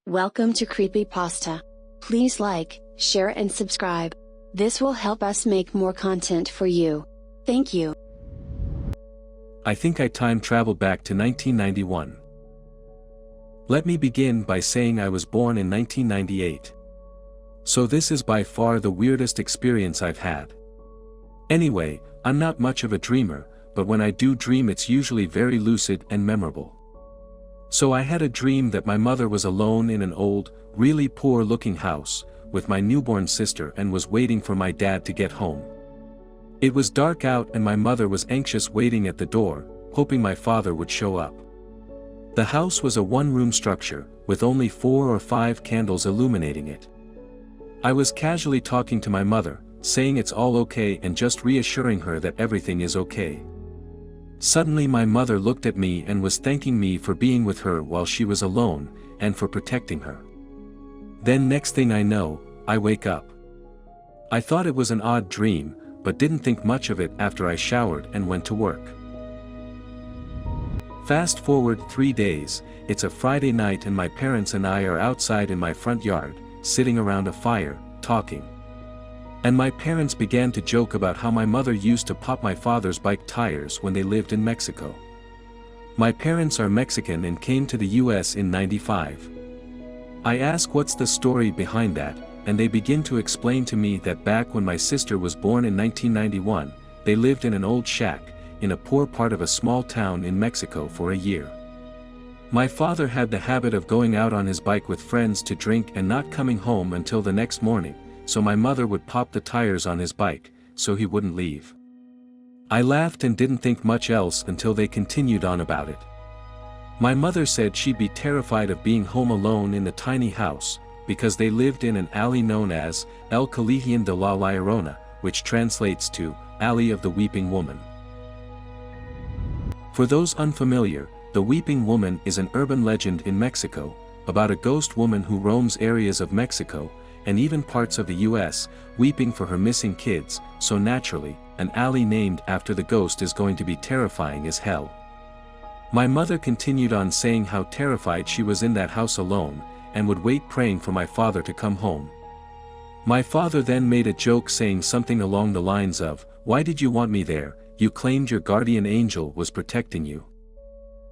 Welcome to Creepypasta. Please like, share and subscribe. This will help us make more content for you. Thank you. I think I time traveled back to 1991. Let me begin by saying I was born in 1998. So this is by far the weirdest experience I've had. Anyway, I'm not much of a dreamer, but when I do dream it's usually very lucid and memorable. So I had a dream that my mother was alone in an old, really poor-looking house, with my newborn sister and was waiting for my dad to get home. It was dark out and my mother was anxious waiting at the door, hoping my father would show up. The house was a one-room structure, with only 4 or 5 candles illuminating it. I was casually talking to my mother, saying it's all okay and just reassuring her that everything is okay. Suddenly my mother looked at me and was thanking me for being with her while she was alone, and for protecting her. Then next thing I know, I wake up. I thought it was an odd dream, but didn't think much of it after I showered and went to work. Fast forward 3 days, it's a Friday night and my parents and I are outside in my front yard, sitting around a fire, talking. And my parents began to joke about how my mother used to pop my father's bike tires when they lived in Mexico. My parents are Mexican and came to the US in '95. I ask what's the story behind that, and they begin to explain to me that back when my sister was born in 1991, they lived in an old shack, in a poor part of a small town in Mexico for a year. My father had the habit of going out on his bike with friends to drink and not coming home until the next morning, so my mother would pop the tires on his bike, so he wouldn't leave. I laughed and didn't think much else until they continued on about it. My mother said she'd be terrified of being home alone in the tiny house, because they lived in an alley known as El Colegion de la Llorona, which translates to Alley of the Weeping Woman. For those unfamiliar, the Weeping Woman is an urban legend in Mexico, about a ghost woman who roams areas of Mexico, and even parts of the US, weeping for her missing kids, so naturally, an alley named after the ghost is going to be terrifying as hell. My mother continued on saying how terrified she was in that house alone, and would wait praying for my father to come home. My father then made a joke saying something along the lines of, "Why did you want me there? You claimed your guardian angel was protecting you."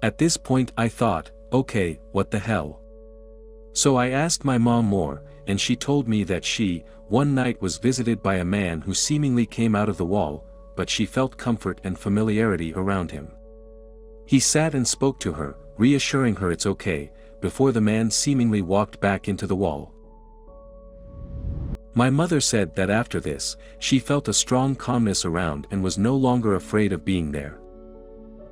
At this point I thought, okay, what the hell? So I asked my mom more, and she told me that she, one night was visited by a man who seemingly came out of the wall, but she felt comfort and familiarity around him. He sat and spoke to her, reassuring her it's okay, before the man seemingly walked back into the wall. My mother said that after this, she felt a strong calmness around and was no longer afraid of being there.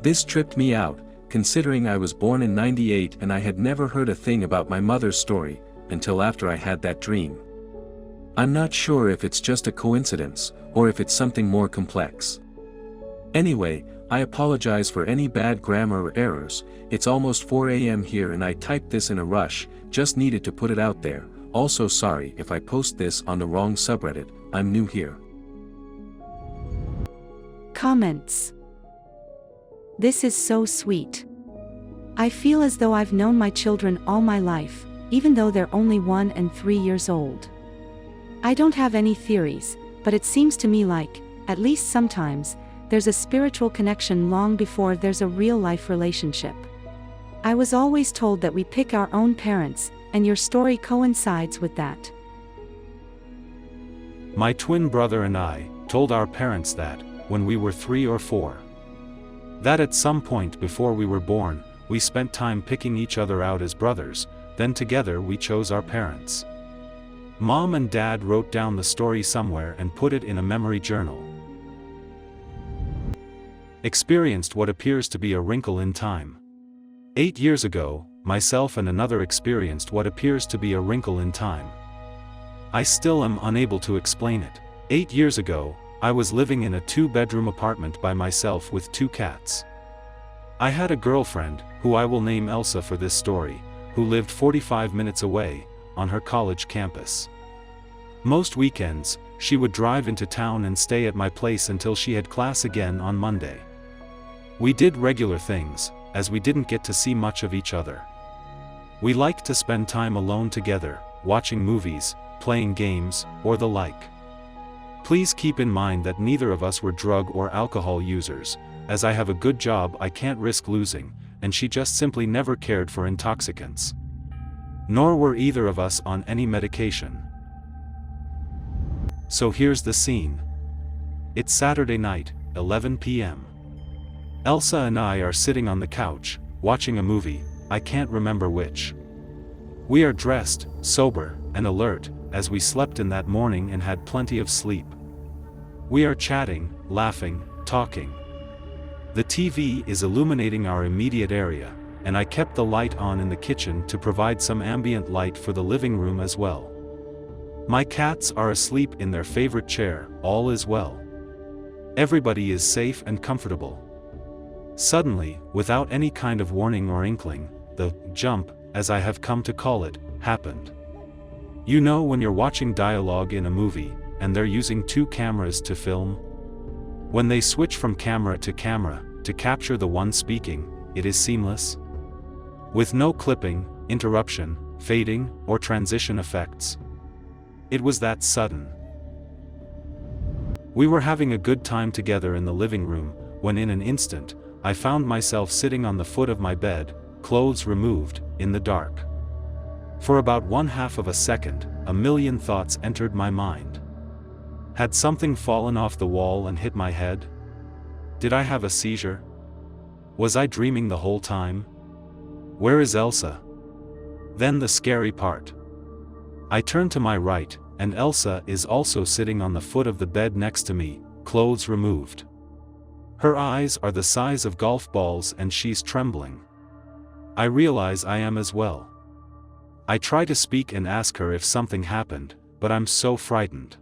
This tripped me out, considering I was born in '98 and I had never heard a thing about my mother's story, until after I had that dream. I'm not sure if it's just a coincidence, or if it's something more complex. Anyway, I apologize for any bad grammar or errors. It's almost 4 AM here and I typed this in a rush, just needed to put it out there. Also sorry if I post this on the wrong subreddit, I'm new here. Comments. This is so sweet. I feel as though I've known my children all my life, even though they're only 1 and 3 years old. I don't have any theories, but it seems to me like, at least sometimes, there's a spiritual connection long before there's a real-life relationship. I was always told that we pick our own parents, and your story coincides with that. My twin brother and I told our parents that, when we were 3 or 4. That at some point before we were born, we spent time picking each other out as brothers, then together we chose our parents. Mom and Dad wrote down the story somewhere and put it in a memory journal. Experienced what appears to be a wrinkle in time. 8 years ago, myself and another experienced what appears to be a wrinkle in time. I still am unable to explain it. 8 years ago, I was living in a 2-bedroom apartment by myself with 2 cats. I had a girlfriend, who I will name Elsa for this story, who lived 45 minutes away, on her college campus. Most weekends, she would drive into town and stay at my place until she had class again on Monday. We did regular things, as we didn't get to see much of each other. We like to spend time alone together, watching movies, playing games, or the like. Please keep in mind that neither of us were drug or alcohol users, as I have a good job I can't risk losing, and she just simply never cared for intoxicants. Nor were either of us on any medication. So here's the scene. It's Saturday night, 11 p.m. Elsa and I are sitting on the couch, watching a movie, I can't remember which. We are dressed, sober, and alert, as we slept in that morning and had plenty of sleep. We are chatting, laughing, talking. The TV is illuminating our immediate area, and I kept the light on in the kitchen to provide some ambient light for the living room as well. My cats are asleep in their favorite chair, all is well. Everybody is safe and comfortable. Suddenly, without any kind of warning or inkling, the jump, as I have come to call it, happened. You know when you're watching dialogue in a movie, and they're using two cameras to film? When they switch from camera to capture the one speaking, it is seamless. With no clipping, interruption, fading, or transition effects. It was that sudden. We were having a good time together in the living room, when in an instant, I found myself sitting on the foot of my bed, clothes removed, in the dark. For about 1/2 of a second, a million thoughts entered my mind. Had something fallen off the wall and hit my head? Did I have a seizure? Was I dreaming the whole time? Where is Elsa? Then the scary part. I turn to my right, and Elsa is also sitting on the foot of the bed next to me, clothes removed. Her eyes are the size of golf balls and she's trembling. I realize I am as well. I try to speak and ask her if something happened, but I'm so frightened.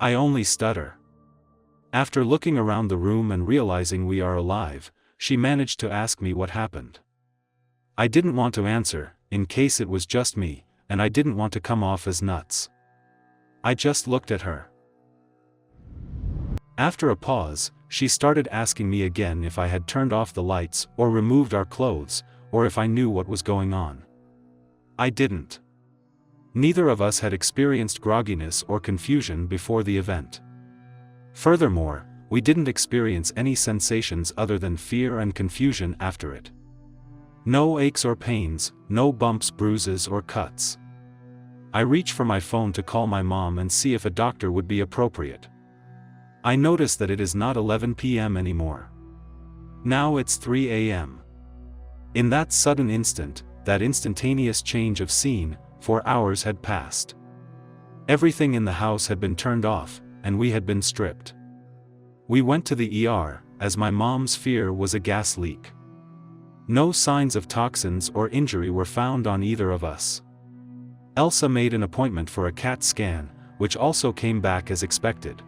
I only stutter. After looking around the room and realizing we are alive, she managed to ask me what happened. I didn't want to answer, in case it was just me, and I didn't want to come off as nuts. I just looked at her. After a pause, she started asking me again if I had turned off the lights or removed our clothes, or if I knew what was going on. I didn't. Neither of us had experienced grogginess or confusion before the event. Furthermore, we didn't experience any sensations other than fear and confusion after it. No aches or pains, no bumps, bruises, or cuts. I reach for my phone to call my mom and see if a doctor would be appropriate. I notice that it is not 11 p.m. anymore. Now it's 3 a.m. In that sudden instant, that instantaneous change of scene, 4 hours had passed. Everything in the house had been turned off, and we had been stripped. We went to the ER, as my mom's fear was a gas leak. No signs of toxins or injury were found on either of us. Elsa made an appointment for a CAT scan, which also came back as expected.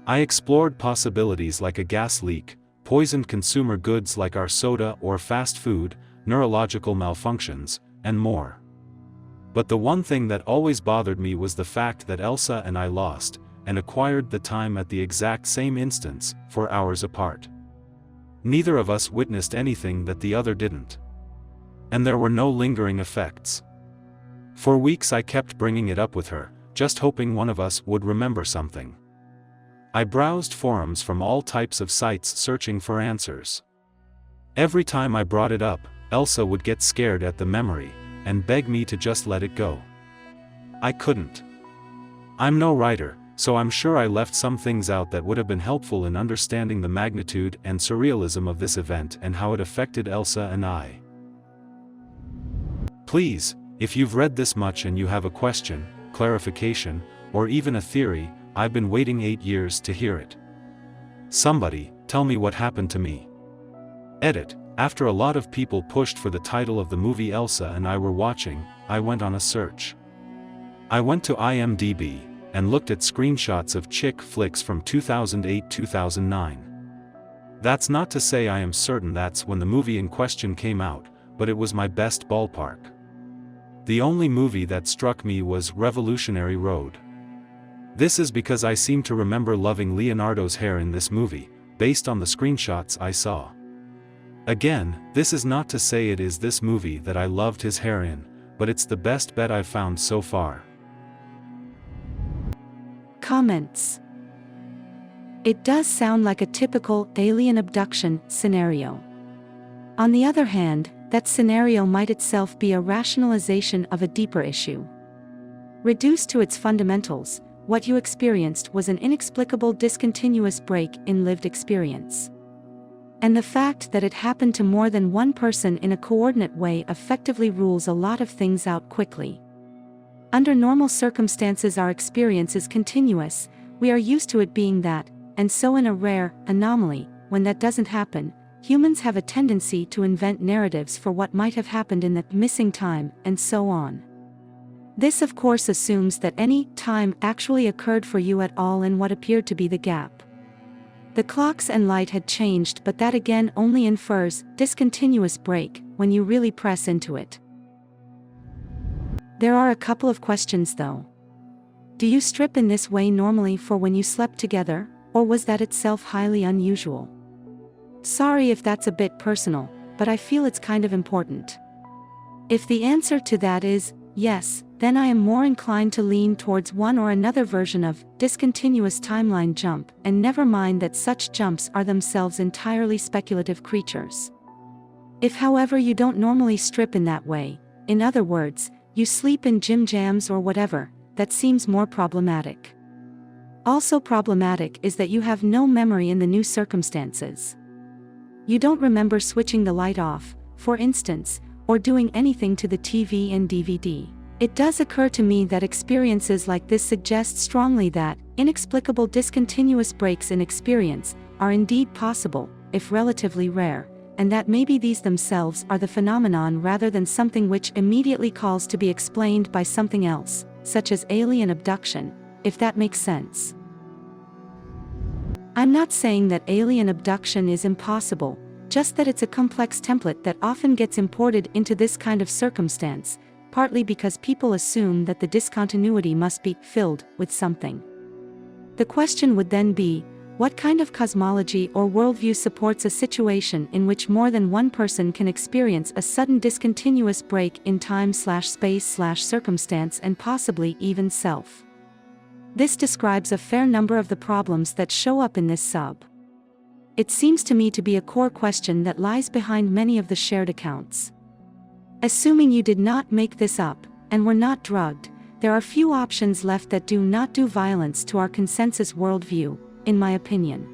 I explored possibilities like a gas leak, poisoned consumer goods like our soda or fast food, neurological malfunctions, and more. But the one thing that always bothered me was the fact that Elsa and I lost, and acquired the time at the exact same instance, 4 hours apart. Neither of us witnessed anything that the other didn't. And there were no lingering effects. For weeks I kept bringing it up with her, just hoping one of us would remember something. I browsed forums from all types of sites searching for answers. Every time I brought it up, Elsa would get scared at the memory, and beg me to just let it go. I couldn't. I'm no writer, so I'm sure I left some things out that would have been helpful in understanding the magnitude and surrealism of this event and how it affected Elsa and I. Please, if you've read this much and you have a question, clarification, or even a theory, I've been waiting 8 years to hear it. Somebody, tell me what happened to me. Edit. After a lot of people pushed for the title of the movie Elsa and I were watching, I went on a search. I went to IMDb, and looked at screenshots of chick flicks from 2008-2009. That's not to say I am certain that's when the movie in question came out, but it was my best ballpark. The only movie that struck me was Revolutionary Road. This is because I seem to remember loving Leonardo's hair in this movie, based on the screenshots I saw. Again, this is not to say it is this movie that I loved his hair in, but it's the best bet I've found so far. Comments. It does sound like a typical alien abduction scenario. On the other hand, that scenario might itself be a rationalization of a deeper issue. Reduced to its fundamentals, what you experienced was an inexplicable discontinuous break in lived experience. And the fact that it happened to more than one person in a coordinate way effectively rules a lot of things out quickly. Under normal circumstances our experience is continuous, we are used to it being that, and so in a rare anomaly, when that doesn't happen, humans have a tendency to invent narratives for what might have happened in that missing time, and so on. This of course assumes that any time actually occurred for you at all in what appeared to be the gap. The clocks and light had changed, but that again only infers discontinuous break when you really press into it. There are a couple of questions though. Do you strip in this way normally for when you slept together, or was that itself highly unusual? Sorry if that's a bit personal, but I feel it's kind of important. If the answer to that is yes, then I am more inclined to lean towards one or another version of discontinuous timeline jump, and never mind that such jumps are themselves entirely speculative creatures. If however you don't normally strip in that way, in other words, you sleep in gym jams or whatever, that seems more problematic. Also problematic is that you have no memory in the new circumstances. You don't remember switching the light off, for instance, or doing anything to the TV and DVD. It does occur to me that experiences like this suggest strongly that inexplicable discontinuous breaks in experience are indeed possible, if relatively rare, and that maybe these themselves are the phenomenon rather than something which immediately calls to be explained by something else, such as alien abduction, if that makes sense. I'm not saying that alien abduction is impossible, just that it's a complex template that often gets imported into this kind of circumstance, partly because people assume that the discontinuity must be filled with something. The question would then be, what kind of cosmology or worldview supports a situation in which more than one person can experience a sudden discontinuous break in time/space/circumstance and possibly even self? This describes a fair number of the problems that show up in this sub. It seems to me to be a core question that lies behind many of the shared accounts. Assuming you did not make this up, and were not drugged, there are few options left that do not do violence to our consensus worldview, in my opinion.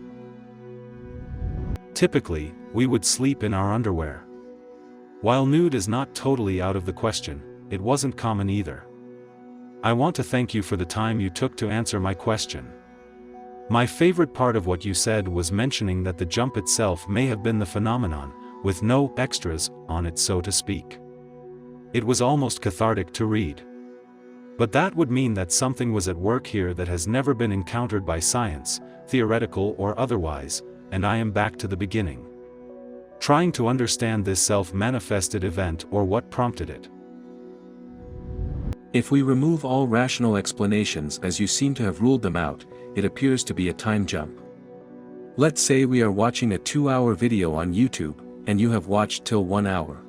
Typically, we would sleep in our underwear. While nude is not totally out of the question, it wasn't common either. I want to thank you for the time you took to answer my question. My favorite part of what you said was mentioning that the jump itself may have been the phenomenon, with no extras on it, so to speak. It was almost cathartic to read. But that would mean that something was at work here that has never been encountered by science, theoretical or otherwise, and I am back to the beginning. Trying to understand this self-manifested event or what prompted it. If we remove all rational explanations as you seem to have ruled them out, it appears to be a time jump. Let's say we are watching a 2-hour video on YouTube, and you have watched till 1 hour.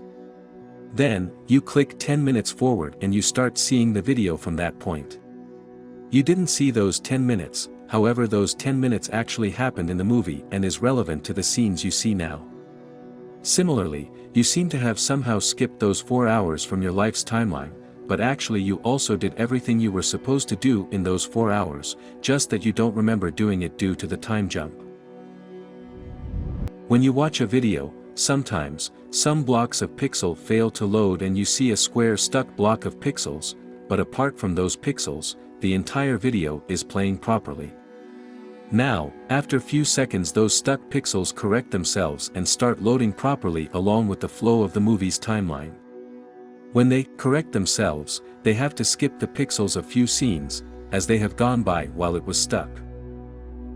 Then, you click 10 minutes forward and you start seeing the video from that point. You didn't see those 10 minutes, however those 10 minutes actually happened in the movie and is relevant to the scenes you see now. Similarly, you seem to have somehow skipped those 4 hours from your life's timeline, but actually you also did everything you were supposed to do in those 4 hours, just that you don't remember doing it due to the time jump. When you watch a video, sometimes, some blocks of pixel fail to load and you see a square stuck block of pixels, but apart from those pixels, the entire video is playing properly. Now, after a few seconds those stuck pixels correct themselves and start loading properly along with the flow of the movie's timeline. When they correct themselves, they have to skip the pixels a few scenes, as they have gone by while it was stuck.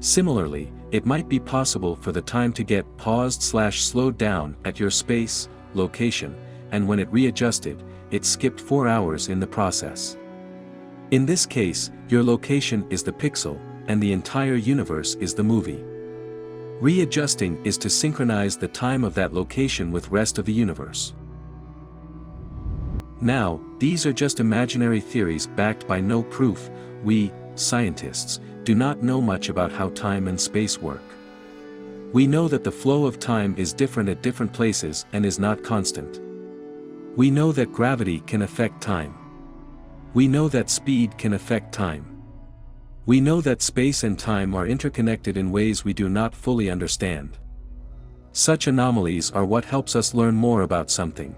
Similarly, it might be possible for the time to get paused/slowed down at your space, location, and when it readjusted, it skipped 4 hours in the process. In this case, your location is the pixel, and the entire universe is the movie. Readjusting is to synchronize the time of that location with rest of the universe. Now, these are just imaginary theories backed by no proof. We, scientists, do not know much about how time and space work. We know that the flow of time is different at different places and is not constant. We know that gravity can affect time. We know that speed can affect time. We know that space and time are interconnected in ways we do not fully understand. Such anomalies are what helps us learn more about something.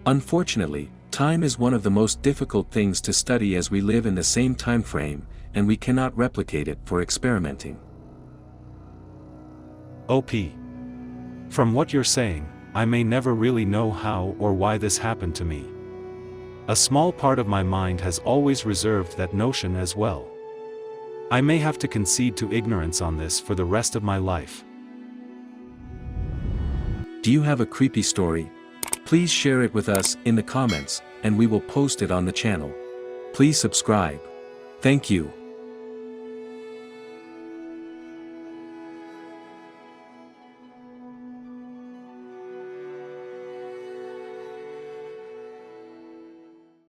Unfortunately, time is one of the most difficult things to study as we live in the same time frame, and we cannot replicate it for experimenting. OP. From what you're saying, I may never really know how or why this happened to me. A small part of my mind has always reserved that notion as well. I may have to concede to ignorance on this for the rest of my life. Do you have a creepy story? Please share it with us in the comments, and we will post it on the channel. Please subscribe. Thank you.